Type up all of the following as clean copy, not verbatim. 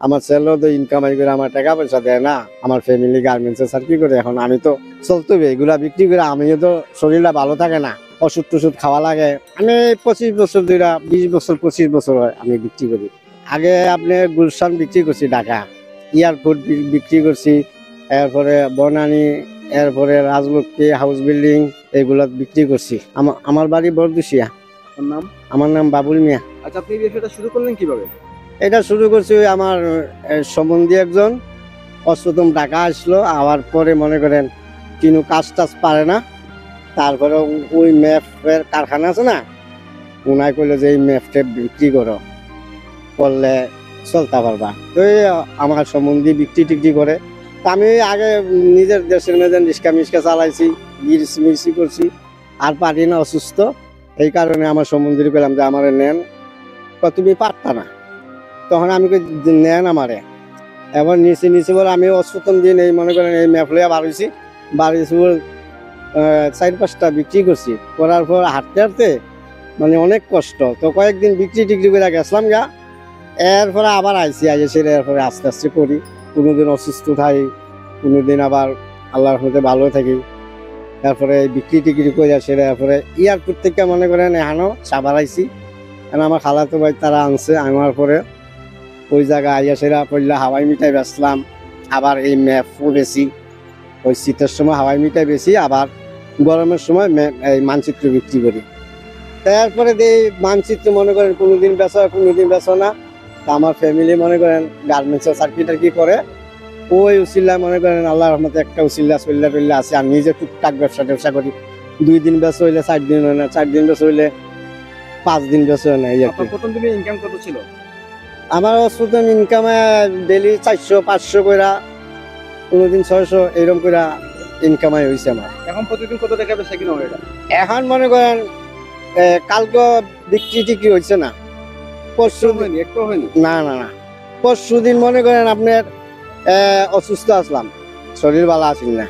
আমার ছেলেও তো ইনকামাই করে আমার টাকা পয়সা দেয় না, আমার ফ্যামিলি গার্মেন্টসে চাকরি করে। এখন আমি তো চলতে হবে এগুলা বিক্রি করে, আমিও তো শরীরটা ভালো থাকে না, ওষুধ টষুধ খাওয়া লাগে। আমি 25 বছর ধরে, 20 বছর 25 বছর হয় আমি বিক্রি করি। আগে আপনি গুলশান বিক্রি করছি, ঢাকা এয়ারপোর্ট বিক্রি করছি, এরপরে বনানী, এরপরে রাজলক্ষ্মী হাউস বিল্ডিং, এগুলা বিক্রি করছি। আমার বাড়ি বরদুশিয়া। নাম? আমার নাম বাবুল মিয়া। আচ্ছা, আপনি এই ব্যবসাটা শুরু করলেন কিভাবে? এটা শুরু করছি ওই আমার সম্বন্ধী একজন অষ্টম টাকা আসলো, আবার পরে মনে করেন কিনু কাজ টাজ পারে না, তারপরে ওই ম্যাপের কারখানা আছে না, উনায় কইলো যে এই ম্যাপটা বিক্রি করলে চলতে পারবা। তো আমার সম্বন্ধী বিক্রি টিক্রি করে। তা আমি আগে নিজের দেশের মেয়েদের রিক্সা মিস্কা চালাইছি, মির্চি করছি, আর পারি না, অসুস্থ। এই কারণে আমার সম্বন্ধী পেলাম যে আমার নেন, তুমি পারতা না। তখন আমি নেন আমারে, এবার নিচে বলে আমি অষ্টম দিন এই মনে করেন এই ম্যাপ লইয়া বাড়িয়েছি 4-5টা বিক্রি করছি। করার পর হাঁটতে হাঁটতে মানে অনেক কষ্ট, তো কয়েকদিন বিক্রি টিক্রি করে গেছিলাম গা, এরপরে আবার আইসি, সেটা এরপরে আস্তে আস্তে করি। কোনোদিন অসুস্থ থাকি, কোনোদিন আবার আল্লাহর রহমতে ভালো থাকি। তারপরে বিক্রি টিক্রি করে সেটা এরপরে এয়ারপোর্ট থেকে মনে করেন এখানো সাবার আইসি, কারণ আমার খালাতো ভাই তারা আনছে, আনার পরে ওই জায়গায় আইয়া সেরা পড়লে হাওয়াই মিঠাই বেচলাম। আবার এই ম্যাপ বেশি, ওই শীতের সময় হাওয়াই মিঠাই বেশি, আবার গরমের সময় এই মানচিত্র বিক্রি করি। তারপরে এই মানচিত্র মনে করেন কোনোদিন বেচা কোনোদিন বেচো না। তা আমার ফ্যামিলি মনে করেন গার্মেন্টসের চাকরি টাকরি করে, ওই উচিল্লা মনে করেন আল্লাহর রহমতে একটা উচিল্লা চল্লা টল্লা আছে। আমি নিজে টুকটাক ব্যবসা করি। 2 দিন বেচা হইলে 4 দিন হয় না, 4 দিন বেচা হইলে 5 দিন বেচা হয় না। এই আর কি। প্রথম দিনে ইনকাম কত ছিল? আমার অষ্টম ইনকামে ডেলি 400-500 কইরা, কোনোদিন 600 এরকম কইরা ইনকামাই হয়েছে আমার। এখন প্রতিদিন কত টাকা বেচা কিনা হয় এটা? এখন মনে করেন কালকে বিক্রি টিক্রি হয়েছে না, পরশু হয়নি, একটু হয়নি। না পরশু দিন মনে করেন আপনার অসুস্থ আসলাম, শরীর ভালো আছিল না।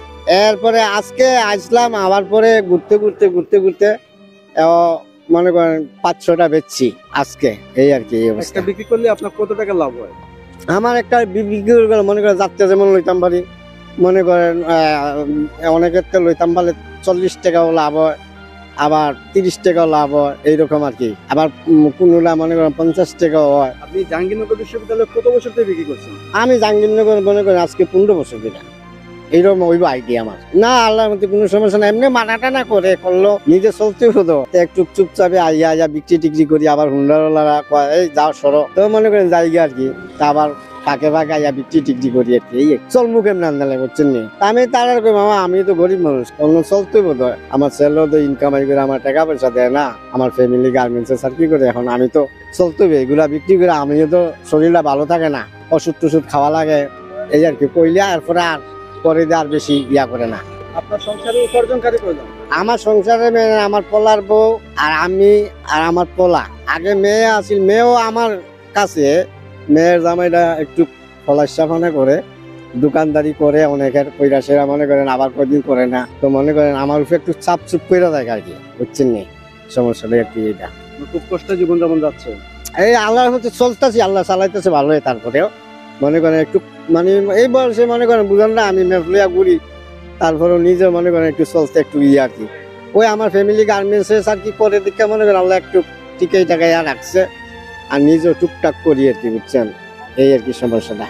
এরপরে আজকে আসলাম, আবার পরে ঘুরতে মনে করেন 500টা বেচছি আজকে। এই আর কি অবস্থা। বিক্রি করলে আপনার কত টাকা লাভ হয়? আমার একটা বিক্রি করে মনে করেন যাত্রা যেমন লইতাম পারি, মনে করেন অনেকের তো লইতাম পারলে 40 টাকাও লাভ হয়, আবার 30 টাকাও লাভ হয়, এইরকম আর কি। আবার কোনোটা মনে করেন 50 টাকাও হয়। আপনি জাহাঙ্গীরনগর বিশ্ববিদ্যালয়ে কত বছর ধরে বিক্রি করছেন? আমি জাহাঙ্গীরনগর মনে করেন আজকে 15 বছর দিনা, এইরকম ওইব আইডিয়া আমার। না আল্লাহর মধ্যে কোনো সমস্যা না, এমনি মানাটা না করে করলো, নিজে চলতে হতো। একটু চুপচাপে আইয়া বিক্রি টিক্রি করি, আবার হুন্ডারওয়ালারা কয় এই যাও সরো, তো মনে করেন জায়গা আর কি। তা আবার ফাঁকে আইয়া বিক্রি টিক্রি করি আর কি। এই চলমু কেমন আন্দালে বুঝছেন নি। আমি তার আর কই মামা আমি তো গরিব মানুষ, অন্য চলতে বোধ হয়। আমার ছেলেও তো ইনকামাই করে আমার টাকা পয়সা দেয় না, আমার ফ্যামিলি গার্মেন্টসে চাকরি করে। এখন আমি তো চলতে হবে এগুলা বিক্রি করে, আমিও তো শরীরটা ভালো থাকে না, ওষুধ টষুধ খাওয়া লাগে। এই আর কি কইলে এরপরে আর পরে আর বেশি ইয়া করে না। আপনার সংসারে উপার্জনকারী প্রয়োজন? আমার সংসারে আমার পোলার বউ আর আমি আর আমার পোলা। আগে মেয়ে আছিল, মেয়েও আমার কাছে, মেয়ের জামাইটা একটু ফলাসাফানা করে, দোকানদারি করে, অনেকের পয়সা সেরা মনে করেন, আবার কদিন করে না। তো মনে করেন আমার উপরে একটু চাপ চুপ করে থাকে আর কি, বুঝছেন নি সমস্যাটা আর কি। এটা খুব কষ্ট জীবনযাপন যাচ্ছে। এই আল্লাহর মধ্যে চলতেছি, আল্লাহ চালাইতেছে ভালোই। তারপরেও মনে করেন একটু মানে এই বয়সে মনে করেন বুঝেন না, আমি মেফলিয়া ঘুরি, তারপরেও নিজে মনে করেন একটু চলতে একটু ইয়ে আর কি। ওই আমার ফ্যামিলি গার্মেন্টসে আর কি করে দিকে মনে করেন আল্লাহ একটু টিকাই টাকাইয়া রাখছে, আর নিজেও টুকটাক করি আর কি, বুঝছেন। এই আর কি সমস্যাটা।